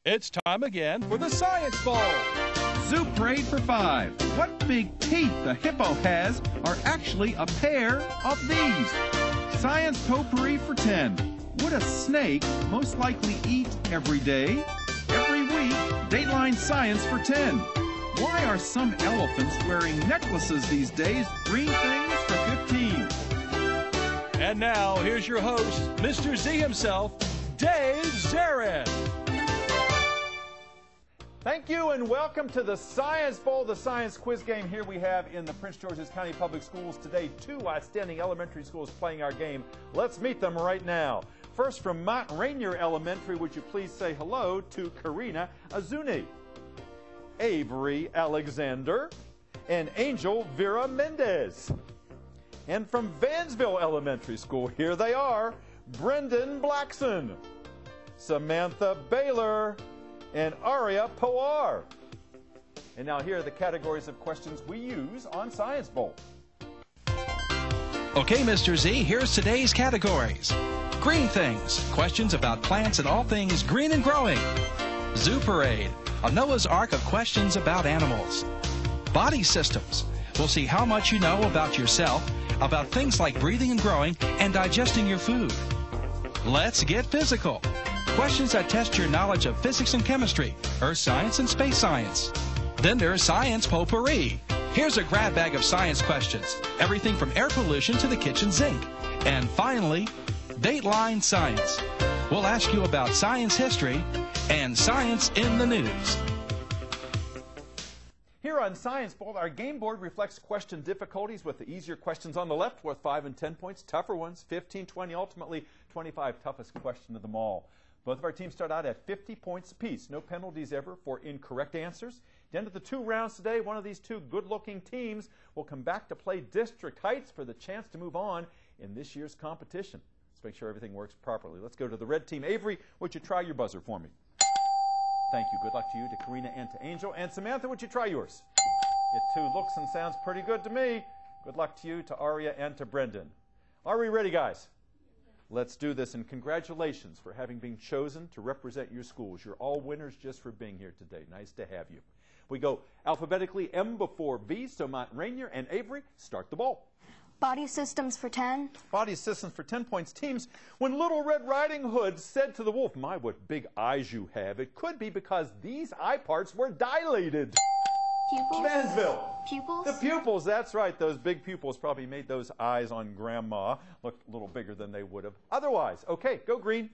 It's time again for the Science Bowl. Zoo Parade for 5. What big teeth the hippo has are actually a pair of these. Science Potpourri for 10. Would a snake most likely eat every day? Every week, Dateline Science for 10. Why are some elephants wearing necklaces these days? Green things for 15. And now, here's your host, Mr. Z himself, Dave Zarin. Thank you and welcome to the Science Bowl, the science quiz game. Here we have in the Prince George's County Public Schools today 2 outstanding elementary schools playing our game. Let's meet them right now. First from Rainier Elementary, would you please say hello to Karina Azuni, Avery Alexander, and Angel Vera Mendez. And from Vansville Elementary School, here they are, Brendan Blackson, Samantha Baylor, and Aria Poar. And now here are the categories of questions we use on Science Bowl. Okay, Mr. Z, here's today's categories. Green things, questions about plants and all things green and growing. Zoo Parade, a Noah's Ark of questions about animals. Body systems, we'll see how much you know about yourself, about things like breathing and growing and digesting your food. Let's get physical. Questions that test your knowledge of physics and chemistry, earth science and space science. Then there's Science Potpourri. Here's a grab bag of science questions, everything from air pollution to the kitchen sink. And finally, Dateline Science. We'll ask you about science history and science in the news. Here on Science Bowl, our game board reflects question difficulties with the easier questions on the left worth 5 and 10 points, tougher ones 15, 20, ultimately 25, toughest question of them all. Both of our teams start out at 50 points apiece. No penalties ever for incorrect answers. At the end of the 2 rounds today, one of these 2 good-looking teams will come back to play District Heights for the chance to move on in this year's competition. Let's make sure everything works properly. Let's go to the red team. Avery, would you try your buzzer for me? Thank you. Good luck to you, to Karina and to Angel. And Samantha, would you try yours? It too looks and sounds pretty good to me. Good luck to you, to Aria, and to Brendan. Are we ready, guys? Let's do this, and congratulations for having been chosen to represent your schools. You're all winners just for being here today. Nice to have you. We go alphabetically, M before V, so Rainier and Avery, start the ball. Body systems for 10. Body systems for 10 points. Teams, when Little Red Riding Hood said to the wolf, "My, what big eyes you have," it could be because these eye parts were dilated. Pupils. Vansville. Pupils. The pupils, that's right. Those big pupils probably made those eyes on Grandma look a little bigger than they would have otherwise. Okay, go green.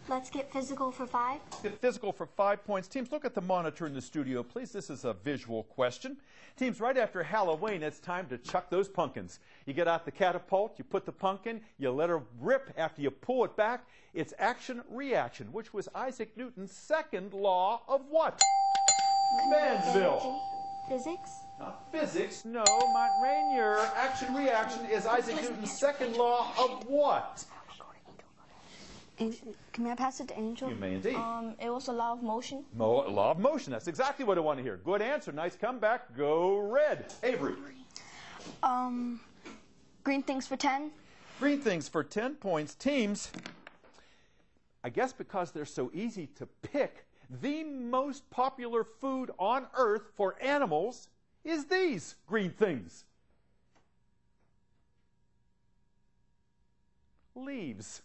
Let's get physical for 5. Get physical for 5 points. Teams, look at the monitor in the studio, please. This is a visual question. Teams, right after Halloween, it's time to chuck those pumpkins. You get out the catapult, you put the pumpkin, you let her rip. After you pull it back, it's action-reaction, which was Isaac Newton's second law of what? Vansville. Physics? Not physics, no. Rainier, action-reaction is Isaac Newton's second law of what? Can I pass it to Angel? You may indeed. It was a law of motion. Law of motion. That's exactly what I want to hear. Good answer. Nice comeback. Go red. Avery. Green things for 10. Green things for 10 points. Teams, I guess because they're so easy to pick, the most popular food on earth for animals is these green things. Leaves.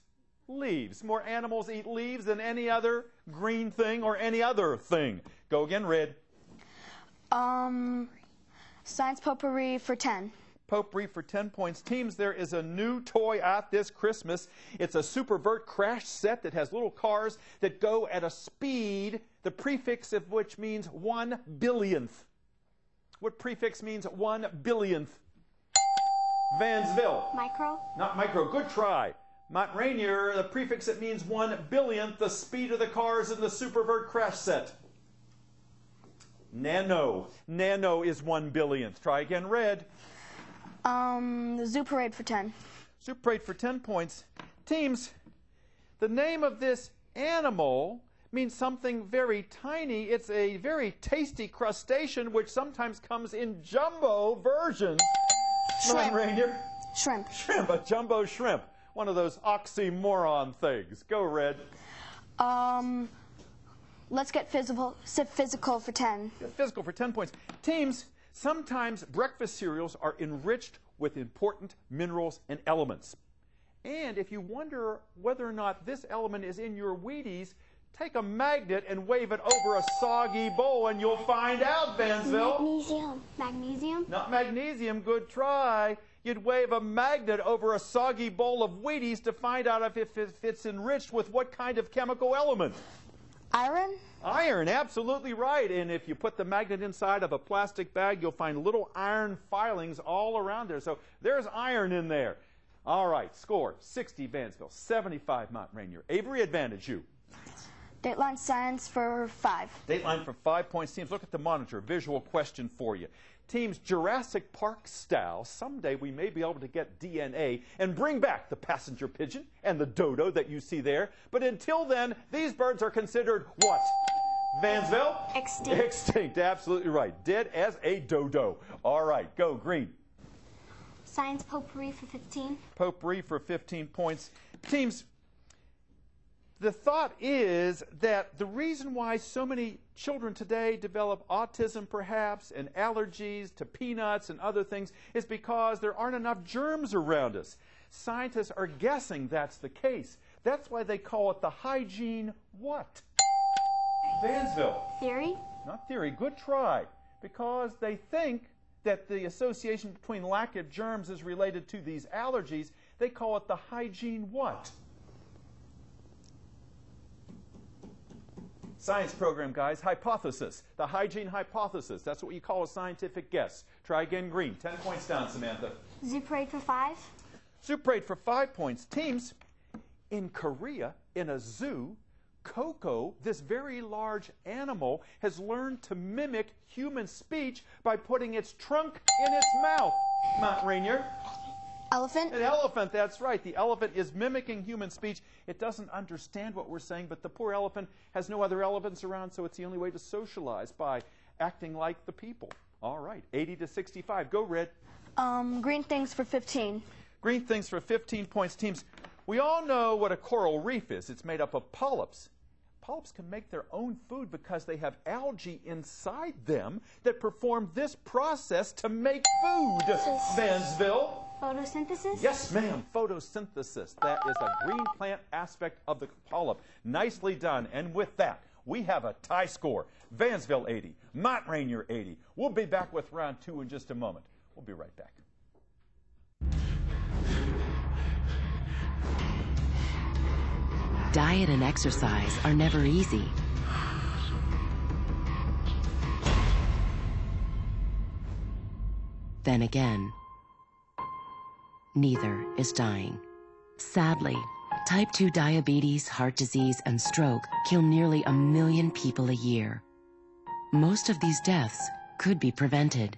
Leaves. More animals eat leaves than any other green thing or any other thing. Go again, red. Science Potpourri for 10. Potpourri for 10 points. Teams, there is a new toy out this Christmas. It's a Supervert crash set that has little cars that go at a speed, the prefix of which means 1 billionth. What prefix means 1 billionth? Vansville. Micro? Not micro. Good try. Rainier, the prefix that means 1 billionth, the speed of the cars in the Supervert crash set. Nano. Nano is 1 billionth. Try again, red. The Zoo Parade for 10. Zoo Parade for 10 points. Teams, the name of this animal means something very tiny. It's a very tasty crustacean which sometimes comes in jumbo versions. Shrimp. Rainier. Shrimp. Shrimp, a jumbo shrimp. One of those oxymoron things. Go, red. Let's get physical for 10. Get physical for 10 points. Teams, sometimes breakfast cereals are enriched with important minerals and elements. And if you wonder whether or not this element is in your Wheaties, take a magnet and wave it over a soggy bowl and you'll find out, Vansville. Magnesium. Magnesium? Not magnesium, good try. You'd wave a magnet over a soggy bowl of Wheaties to find out if it's enriched with what kind of chemical element. Iron? Iron, absolutely right. And if you put the magnet inside of a plastic bag, you'll find little iron filings all around there. So there's iron in there. All right, score 60 Vansville, 75 Mount Rainier. Avery, advantage you. Dateline science for 5. Dateline for 5 points. Teams, look at the monitor. Visual question for you. Teams, Jurassic Park style, someday we may be able to get DNA and bring back the passenger pigeon and the dodo that you see there. But until then, these birds are considered what? Vansville? Extinct. Extinct, absolutely right. Dead as a dodo. All right, go green. Science potpourri for 15. Potpourri for 15 points. Teams, the thought is that the reason why so many children today develop autism perhaps and allergies to peanuts and other things is because there aren't enough germs around us. Scientists are guessing that's the case. That's why they call it the hygiene what? Vansville. Theory? Not theory, good try. Because they think that the association between lack of germs is related to these allergies, they call it the hygiene what? Science program, guys. Hypothesis. The hygiene hypothesis. That's what you call a scientific guess. Try again, green. 10 points down, Samantha. Zoo parade for 5. Zoo parade for 5 points. Teams, in Korea, in a zoo, Coco, this very large animal, has learned to mimic human speech by putting its trunk in its mouth. Mount Rainier. Elephant? An elephant, that's right. The elephant is mimicking human speech. It doesn't understand what we're saying, but the poor elephant has no other elephants around, so it's the only way to socialize by acting like the people. All right, 80 to 65. Go, Red. Green things for 15. Green things for 15 points. Teams, we all know what a coral reef is. It's made up of polyps. Polyps can make their own food because they have algae inside them that perform this process to make food. Vansville. Photosynthesis? Yes, ma'am. Photosynthesis. That is a green plant aspect of the polyp. Nicely done. And with that, we have a tie score. Vansville 80, Mount Rainier 80. We'll be back with round 2 in just a moment. We'll be right back. Diet and exercise are never easy. Then again, neither is dying. Sadly, type 2 diabetes, heart disease, and stroke kill nearly 1 million people a year. Most of these deaths could be prevented.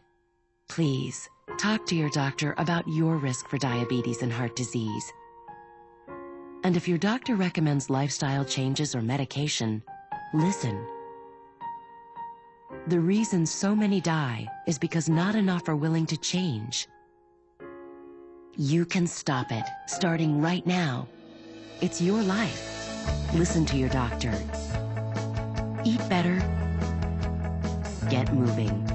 Please, talk to your doctor about your risk for diabetes and heart disease. And if your doctor recommends lifestyle changes or medication, listen. The reason so many die is because not enough are willing to change. You can stop it, starting right now. It's your life. Listen to your doctor. Eat better. Get moving.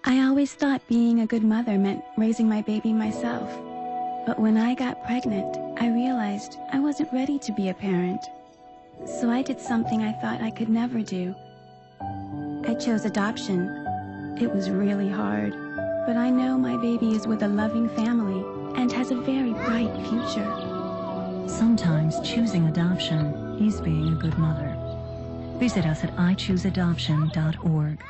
I always thought being a good mother meant raising my baby myself. But when I got pregnant, I realized I wasn't ready to be a parent. So I did something I thought I could never do. I chose adoption. It was really hard, but I know my baby is with a loving family and has a very bright future. Sometimes choosing adoption is being a good mother. Visit us at ichooseadoption.org.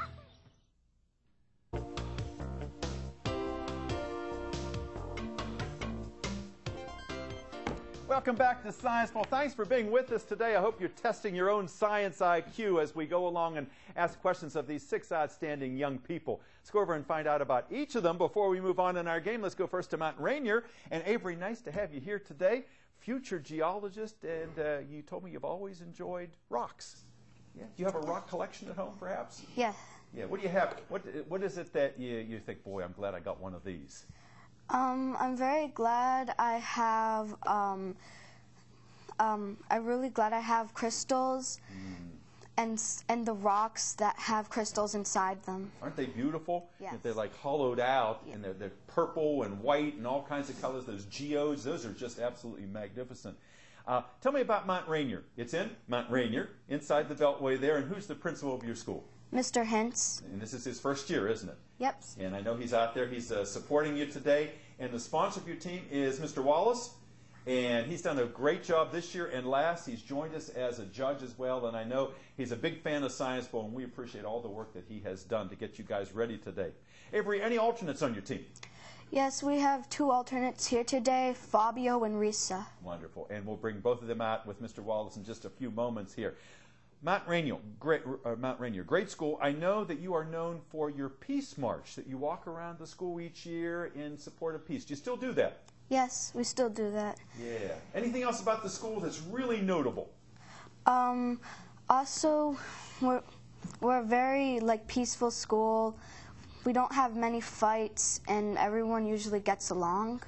Welcome back to Science. Well, thanks for being with us today. I hope you're testing your own science IQ as we go along and ask questions of these 6 outstanding young people. Let's go over and find out about each of them before we move on in our game. Let's go first to Mount Rainier. And Avery, nice to have you here today. Future geologist, and you told me you've always enjoyed rocks. Yeah? Do you have a rock collection at home, perhaps? Yeah. Yeah. What do you have? What is it that you think, boy, I'm glad I got one of these? I'm very glad I have, I'm really glad I have crystals and the rocks that have crystals inside them. Aren't they beautiful? Yes. They're like hollowed out, and they're purple and white and all kinds of colors. Those geodes, those are just absolutely magnificent. Tell me about Mount Rainier. It's in Mount Rainier, inside the Beltway there, and who's the principal of your school? Mr. Hintz. And this is his first year, isn't it? Yep. And I know he's out there. He's supporting you today. And the sponsor of your team is Mr. Wallace. And he's done a great job this year and last. He's joined us as a judge as well. And I know he's a big fan of Science Bowl, and we appreciate all the work that he has done to get you guys ready today. Avery, any alternates on your team? Yes, we have 2 alternates here today, Fabio and Risa. Wonderful. And we'll bring both of them out with Mr. Wallace in just a few moments here. Mount Rainier, great school. I know that you are known for your Peace March, that you walk around the school each year in support of peace. Do you still do that? Yes, we still do that. Yeah. Anything else about the school that's really notable? Also, we're a very peaceful school. We don't have many fights, and everyone usually gets along.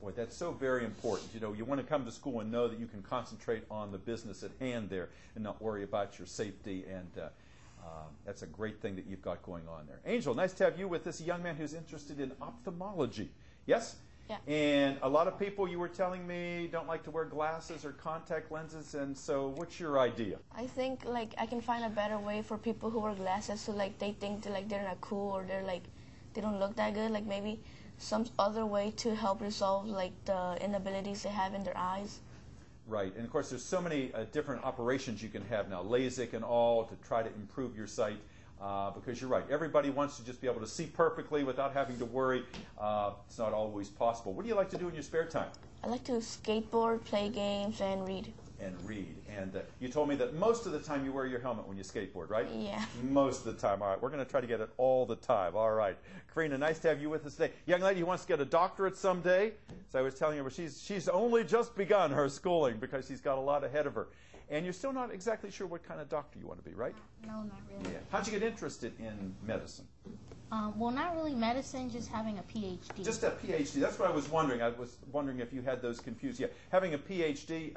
Boy, that's so very important. You know, you want to come to school and know that you can concentrate on the business at hand there and not worry about your safety, and that's a great thing that you've got going on there. Angel, nice to have you with this young man who's interested in ophthalmology. Yes? Yeah. And a lot of people, you were telling me, don't like to wear glasses or contact lenses, and so what's your idea? I think I can find a better way for people who wear glasses, so they think that they're not cool, or they don't look that good. Maybe some other way to help resolve the inabilities they have in their eyes. Right, and of course there's so many different operations you can have now, LASIK and all, to try to improve your sight. Because you're right, everybody wants to just be able to see perfectly without having to worry. It's not always possible. What do you like to do in your spare time? I like to skateboard, play games, and read. And you told me that most of the time you wear your helmet when you skateboard, right? Yeah. Most of the time. All right, we're going to try to get it all the time. All right. Karina, nice to have you with us today. Young lady who wants to get a doctorate someday. So I was telling her, she's only just begun her schooling because she's got a lot ahead of her. And you're still not exactly sure what kind of doctor you want to be, right? No, not really. Yeah. How'd you get interested in medicine? Well, not really medicine, just having a PhD. Just a PhD. That's what I was wondering. I was wondering if you had those confused. Yeah, having a PhD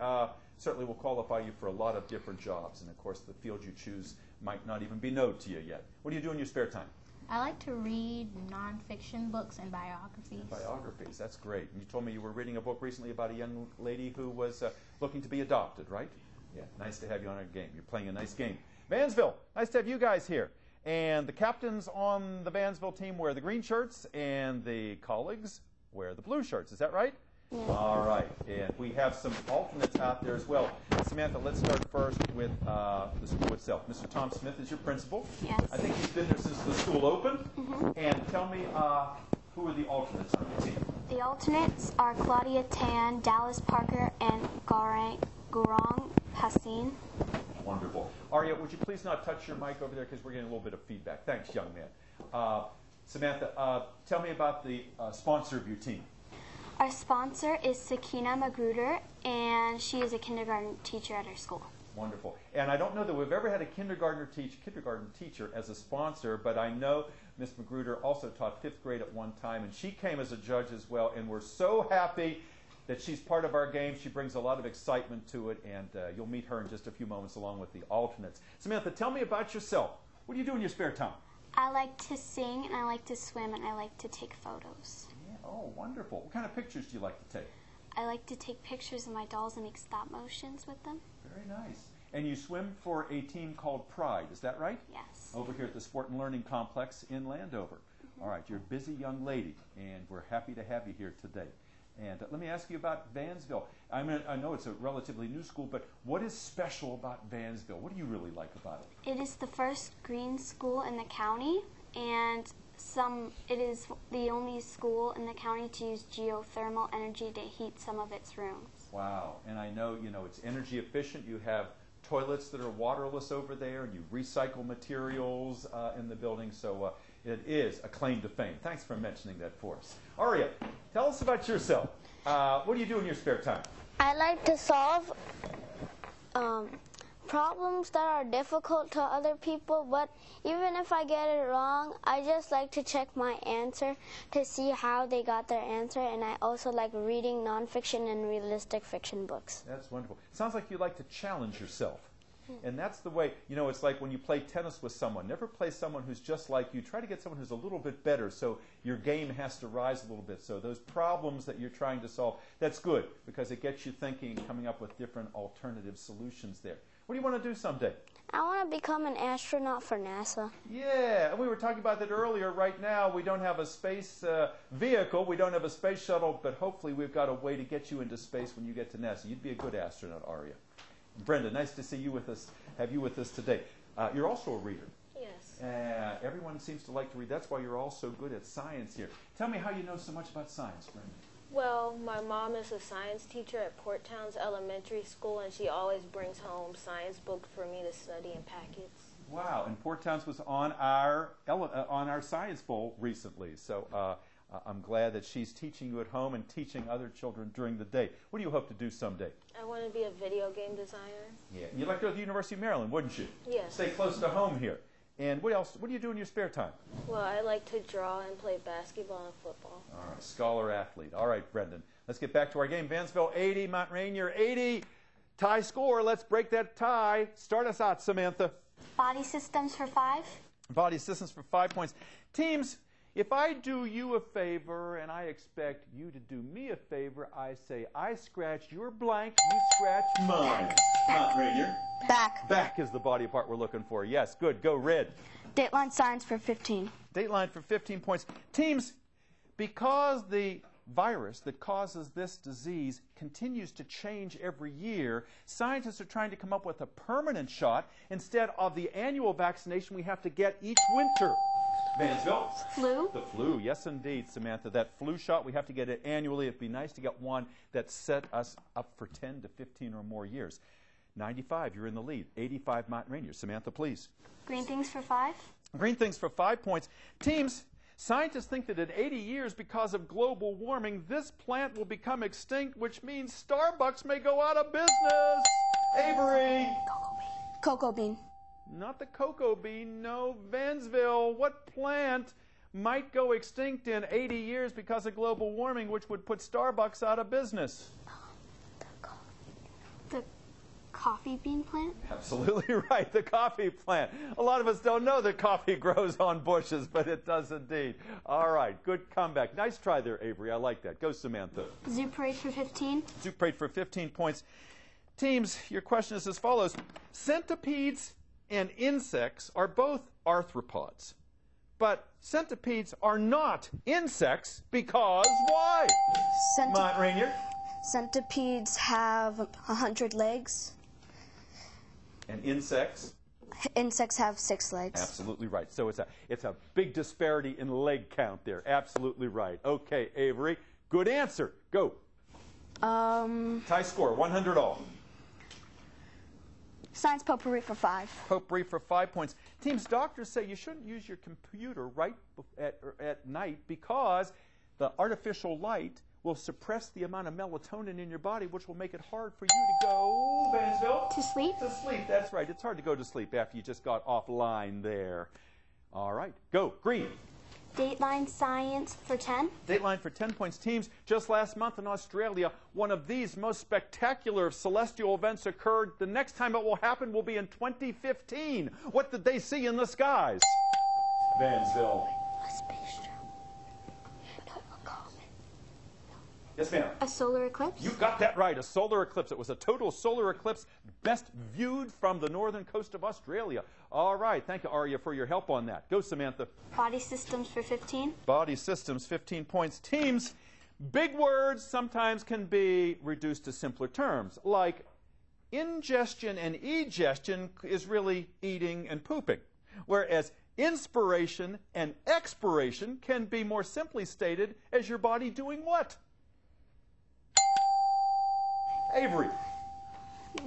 certainly will qualify you for a lot of different jobs. And, of course, the field you choose might not even be known to you yet. What do you do in your spare time? I like to read nonfiction books and biographies. Biographies, that's great. And you told me you were reading a book recently about a young lady who was looking to be adopted, right? Yeah, nice to have you on our game. You're playing a nice game. Vansville, nice to have you guys here. And the captains on the Vansville team wear the green shirts, and the colleagues wear the blue shirts. Is that right? Yeah. All right. And we have some alternates out there as well. Samantha, let's start first with the school itself. Mr. Tom Smith is your principal. Yes. I think he's been there since the school opened. And tell me, who are the alternates on your team? The alternates are Claudia Tan, Dallas Parker, and Gaurang Hassan. Wonderful. Arya, would you please not touch your mic over there because we're getting a little bit of feedback. Thanks, young man. Samantha, tell me about the sponsor of your team. Our sponsor is Sakina Magruder, and she is a kindergarten teacher at our school. Wonderful. And I don't know that we've ever had a kindergarten teacher as a sponsor, but I know Miss Magruder also taught 5th grade at one time, and she came as a judge as well, and we're so happy that she's part of our game. She brings a lot of excitement to it, and you'll meet her in just a few moments along with the alternates. Samantha, tell me about yourself. What do you do in your spare time? I like to sing, and I like to swim, and I like to take photos. Yeah. Oh, wonderful. What kind of pictures do you like to take? I like to take pictures of my dolls and make stop motions with them. Very nice. And you swim for a team called Pride, is that right? Yes. Over here at the Sport and Learning Complex in Landover. All right, you're a busy young lady, and we're happy to have you here today. And let me ask you about Vansville. I mean, I know it's a relatively new school, but what is special about Vansville? What do you really like about it? It is the first green school in the county, and it is the only school in the county to use geothermal energy to heat some of its rooms. Wow, and I know, it's energy efficient. You have toilets that are waterless over there, and you recycle materials in the building, so it is a claim to fame. Thanks for mentioning that for us. Arya, tell us about yourself. What do you do in your spare time? I like to solve problems that are difficult to other people, but even if I get it wrong, I just like to check my answer to see how they got their answer, and I also like reading nonfiction and realistic fiction books. That's wonderful. Sounds like you like to challenge yourself. And that's the way, you know, it's like when you play tennis with someone. Never play someone who's just like you. Try to get someone who's a little bit better, so your game has to rise a little bit. So those problems that you're trying to solve, that's good, because it gets you thinking and coming up with different alternative solutions there. What do you want to do someday? I want to become an astronaut for NASA. Yeah, and we were talking about that earlier. Right now, we don't have a space vehicle. We don't have a space shuttle, but hopefully we've got a way to get you into space when you get to NASA. You'd be a good astronaut, Arya. Brenda, nice to see you with us, have you with us today. You're also a reader. Yes. Everyone seems to like to read. That's why you're all so good at science here. Tell me how you know so much about science, Brenda. Well, my mom is a science teacher at Port Towns Elementary School, and she always brings home science books for me to study in packets. Wow, and Port Towns was on our Science Bowl recently, so I'm glad that she's teaching you at home and teaching other children during the day. What do you hope to do someday? I want to be a video game designer. Yeah, you'd like to go to the University of Maryland, wouldn't you? Yes. Stay close to home here. And what else? What do you do in your spare time? Well, I like to draw and play basketball and football. All right, scholar athlete. All right, Brendan. Let's get back to our game. Vansville 80, Mount Rainier 80. Tie score. Let's break that tie. Start us out, Samantha. Body systems for 5. Body systems for 5 points. Teams, if I do you a favor and I expect you to do me a favor, I say I scratch your blank, you scratch mine. Mount Rainier. Back. Back is the body part we're looking for. Yes, good. Go red. Dateline science for 15. Dateline for 15 points. Teams, because the virus that causes this disease continues to change every year, scientists are trying to come up with a permanent shot instead of the annual vaccination we have to get each winter. Vansville? Flu? The flu, yes indeed, Samantha. That flu shot, we have to get it annually. It'd be nice to get one that set us up for 10 to 15 or more years. 95, you're in the lead. 85, Mount Rainier. Samantha, please. Green things for 5. Green things for 5 points. Teams, scientists think that in 80 years, because of global warming, this plant will become extinct, which means Starbucks may go out of business. Avery. Cocoa bean. Not the cocoa bean, no. Vansville, what plant might go extinct in 80 years because of global warming, which would put Starbucks out of business? The coffee bean plant? Absolutely right, the coffee plant. A lot of us don't know that coffee grows on bushes, but it does indeed. All right, good comeback. Nice try there, Avery. I like that. Go, Samantha. Zoo parade for 15. Zoo parade for 15 points. Teams, your question is as follows. Centipedes and insects are both arthropods. But centipedes are not insects because why? Mount Rainier. Centipedes have 100 legs. And insects? Insects have 6 legs. Absolutely right. So it's a big disparity in leg count there. Absolutely right. Okay, Avery. Good answer. Go. Tie score, 100 all. Science potpourri for 5. Potpourri for 5 points. Teams, doctors say you shouldn't use your computer right at night because the artificial light will suppress the amount of melatonin in your body, which will make it hard for you to go, Vansville? To sleep? To sleep, that's right. It's hard to go to sleep after you just got offline there. All right, go. Green. Dateline science for 10. Dateline for 10 points. Teams, just last month in Australia, one of these most spectacular celestial events occurred. The next time it will happen will be in 2015. What did they see in the skies? Vansville. A space shuttle. Yes, ma'am. A solar eclipse? You got that right. A solar eclipse. It was a total solar eclipse, best viewed from the northern coast of Australia. All right. Thank you, Arya, for your help on that. Go, Samantha. Body systems for 15. Body systems, 15 points. Teams, big words sometimes can be reduced to simpler terms, like ingestion and egestion is really eating and pooping, whereas inspiration and expiration can be more simply stated as your body doing what? Avery.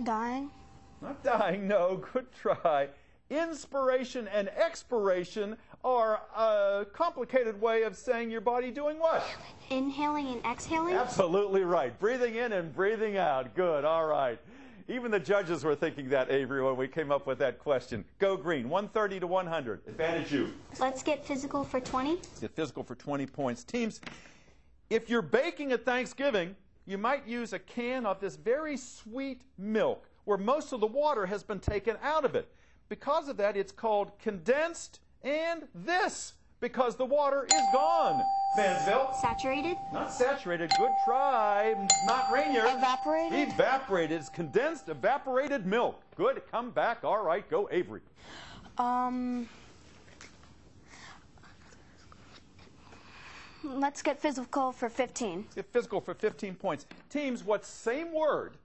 Dying. Not dying, no. Good try. Inspiration and expiration are a complicated way of saying your body doing what? Inhaling and exhaling? Absolutely right. Breathing in and breathing out. Good. All right. Even the judges were thinking that, Avery, when we came up with that question. Go green. 130 to 100. Advantage you. Let's get physical for 20. Let's get physical for 20 points. Teams, if you're baking at Thanksgiving, you might use a can of this very sweet milk where most of the water has been taken out of it. Because of that, it's called condensed and this, because the water is gone. Vansville. Saturated. Not saturated. Good try. Not Rainier. Evaporated. Evaporated. It's condensed, evaporated milk. Good. Come back. All right. Go, Avery. Let's get physical for 15. Let's get physical for 15 points. Teams, what same word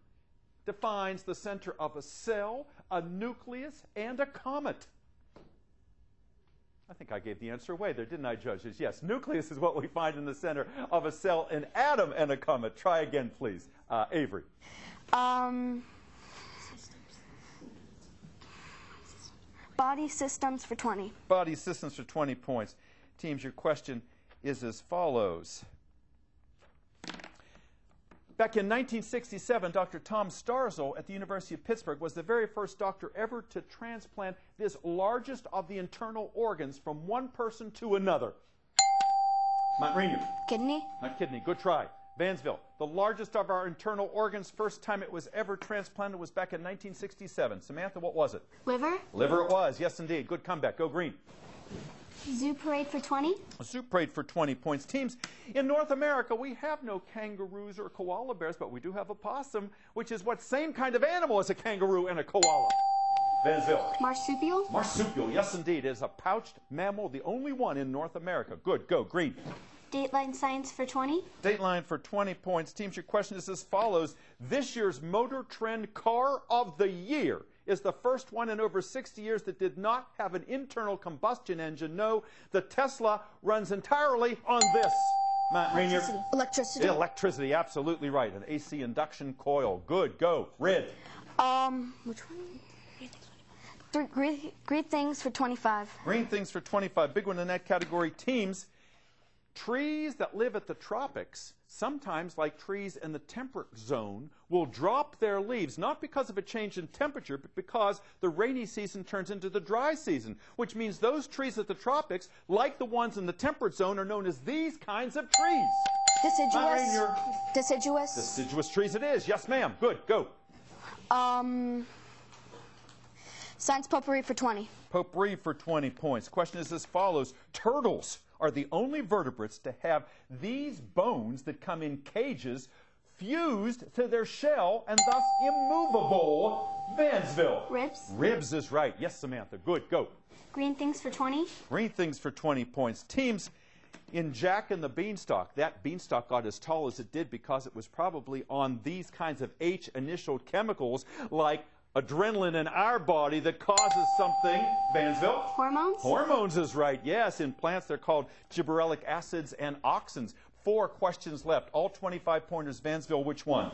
defines the center of a cell, a nucleus, and a comet? I think I gave the answer away there, didn't I, judges? Yes, nucleus is what we find in the center of a cell, an atom, and a comet. Try again, please. Avery. Body systems for 20. Body systems for 20 points. Teams, your question is as follows. Back in 1967, Dr. Tom Starzl at the University of Pittsburgh was the very first doctor ever to transplant this largest of the internal organs from one person to another. Not Rainier. Kidney. Not kidney. Good try. Vansville. The largest of our internal organs, first time it was ever transplanted was back in 1967. Samantha, what was it? Liver. Liver it was. Yes, indeed. Good comeback. Go green. Zoo parade for 20. A zoo parade for 20 points. Teams, in North America, we have no kangaroos or koala bears, but we do have a possum, which is what same kind of animal as a kangaroo and a koala? Vansville. Marsupial. Marsupial, yes indeed. It is a pouched mammal, the only one in North America. Good, go, green. Dateline science for 20. Dateline for 20 points. Teams, your question is as follows. This year's Motor Trend Car of the Year is the first one in over 60 years that did not have an internal combustion engine. No, the Tesla runs entirely on this. Matt Rainier. Electricity. Electricity, absolutely right. An AC induction coil. Good, go. Red. Which one? Green things for 25. Green things for 25. Big one in that category. Teams, trees that live at the tropics, sometimes like trees in the temperate zone, will drop their leaves, not because of a change in temperature, but because the rainy season turns into the dry season, which means those trees at the tropics, like the ones in the temperate zone, are known as these kinds of trees. Deciduous. Deciduous. Deciduous trees it is. Yes, ma'am. Good. Go. Science potpourri for 20. Potpourri for 20 points. Question is as follows. Turtles are the only vertebrates to have these bones that come in cages fused to their shell and thus immovable. Vansville. Ribs. Ribs is right. Yes, Samantha. Good. Go. Green things for 20. Green things for 20 points. Teams, in Jack and the Beanstalk, that beanstalk got as tall as it did because it was probably on these kinds of H-initialed chemicals like adrenaline in our body that causes something. Vansville? Hormones? Hormones is right, yes. In plants, they're called gibberellic acids and auxins. 4 questions left. All 25 pointers. Vansville, which one?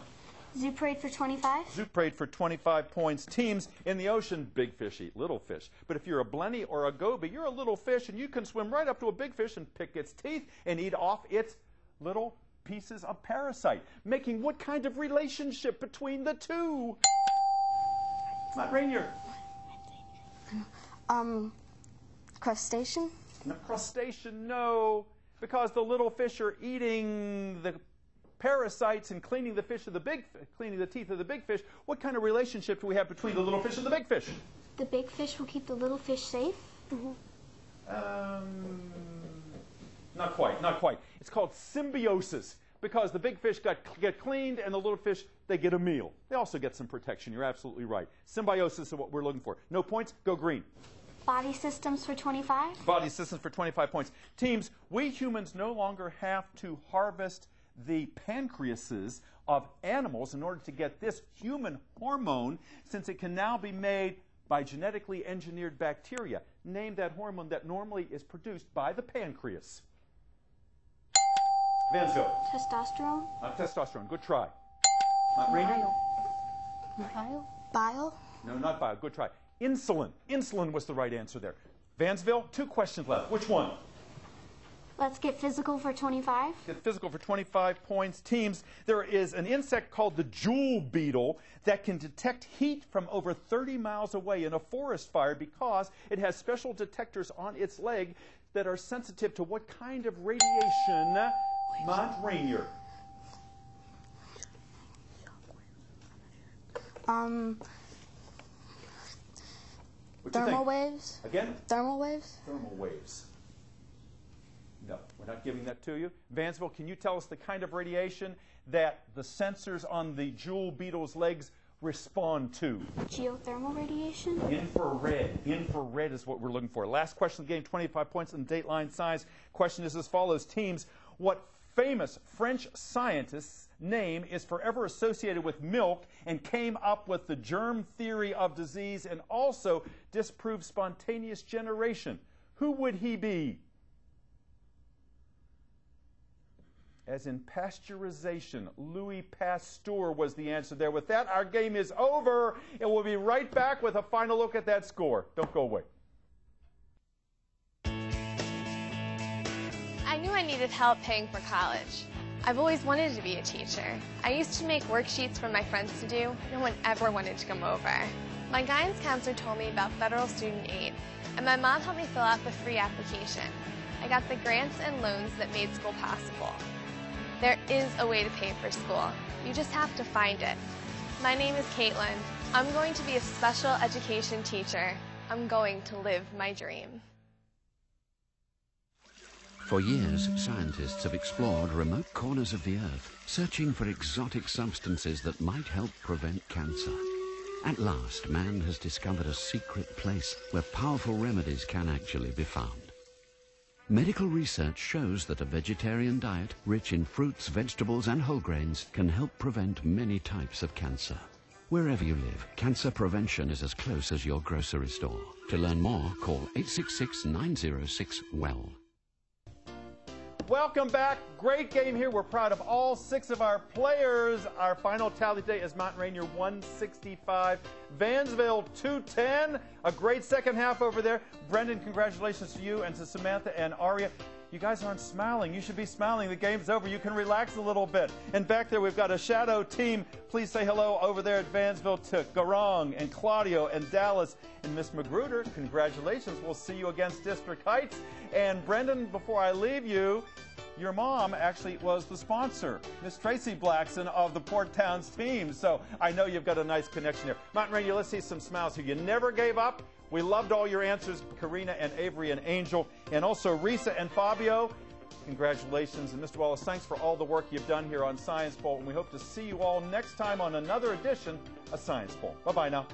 Zoo parade for 25. Zoo parade for 25 points. Teams, in the ocean, big fish eat little fish. But if you're a blenny or a goby, you're a little fish, and you can swim right up to a big fish and pick its teeth and eat off its little pieces of parasite, making what kind of relationship between the two? Not Rainier. Crustacean? No, crustacean, no. Because the little fish are eating the parasites and cleaning the fish of the cleaning the teeth of the big fish. What kind of relationship do we have between the little fish and the big fish? The big fish will keep the little fish safe? Not quite, not quite. It's called symbiosis. Because the big fish get cleaned and the little fish, they get a meal. They also get some protection. You're absolutely right. Symbiosis is what we're looking for. No points, go green. Body systems for 25. Body systems for 25 points. Teams, we humans no longer have to harvest the pancreases of animals in order to get this human hormone, since it can now be made by genetically engineered bacteria. Name that hormone that normally is produced by the pancreas. Vansville. Testosterone. Testosterone. Good try. Not Rainier. Bile. No, not bile. Good try. Insulin. Insulin was the right answer there. Vansville, 2 questions left. Which one? Let's get physical for 25. Get physical for 25 points. Teams, there is an insect called the jewel beetle that can detect heat from over 30 miles away in a forest fire because it has special detectors on its leg that are sensitive to what kind of radiation? Rainier. Thermal waves. Again? Thermal waves. Thermal waves. No, we're not giving that to you. Vansville, can you tell us the kind of radiation that the sensors on the jewel beetle's legs respond to? Geothermal radiation. Infrared. Infrared is what we're looking for. Last question of the game, 25 points in Dateline size. Question is as follows. Teams, what famous French scientist's name is forever associated with milk and came up with the germ theory of disease and also disproved spontaneous generation? Who would he be? As in pasteurization, Louis Pasteur was the answer there. With that, our game is over, and we'll be right back with a final look at that score. Don't go away. I knew I needed help paying for college. I've always wanted to be a teacher. I used to make worksheets for my friends to do. No one ever wanted to come over. My guidance counselor told me about federal student aid, and my mom helped me fill out the free application. I got the grants and loans that made school possible. There is a way to pay for school. You just have to find it. My name is Caitlin. I'm going to be a special education teacher. I'm going to live my dream. For years, scientists have explored remote corners of the Earth, searching for exotic substances that might help prevent cancer. At last, man has discovered a secret place where powerful remedies can actually be found. Medical research shows that a vegetarian diet rich in fruits, vegetables and whole grains can help prevent many types of cancer. Wherever you live, cancer prevention is as close as your grocery store. To learn more, call 866-906-WELL. Welcome back. Great game here. We're proud of all 6 of our players. Our final tally today is Mount Rainier 165, Vansville 210. A great second half over there. Brendan, congratulations to you and to Samantha and Aria. You guys aren't smiling. You should be smiling. The game's over. You can relax a little bit. And back there, we've got a shadow team. Please say hello over there at Vansville to Garong and Claudio and Dallas and Miss Magruder. Congratulations. We'll see you against District Heights. And Brendan, before I leave you, your mom actually was the sponsor, Miss Tracy Blackson of the Port Towns team. So I know you've got a nice connection here. Mount Rainier, let's see some smiles here. You never gave up. We loved all your answers, Karina and Avery and Angel, and also Risa and Fabio. Congratulations. And Mr. Wallace, thanks for all the work you've done here on Science Bowl. And we hope to see you all next time on another edition of Science Bowl. Bye-bye now.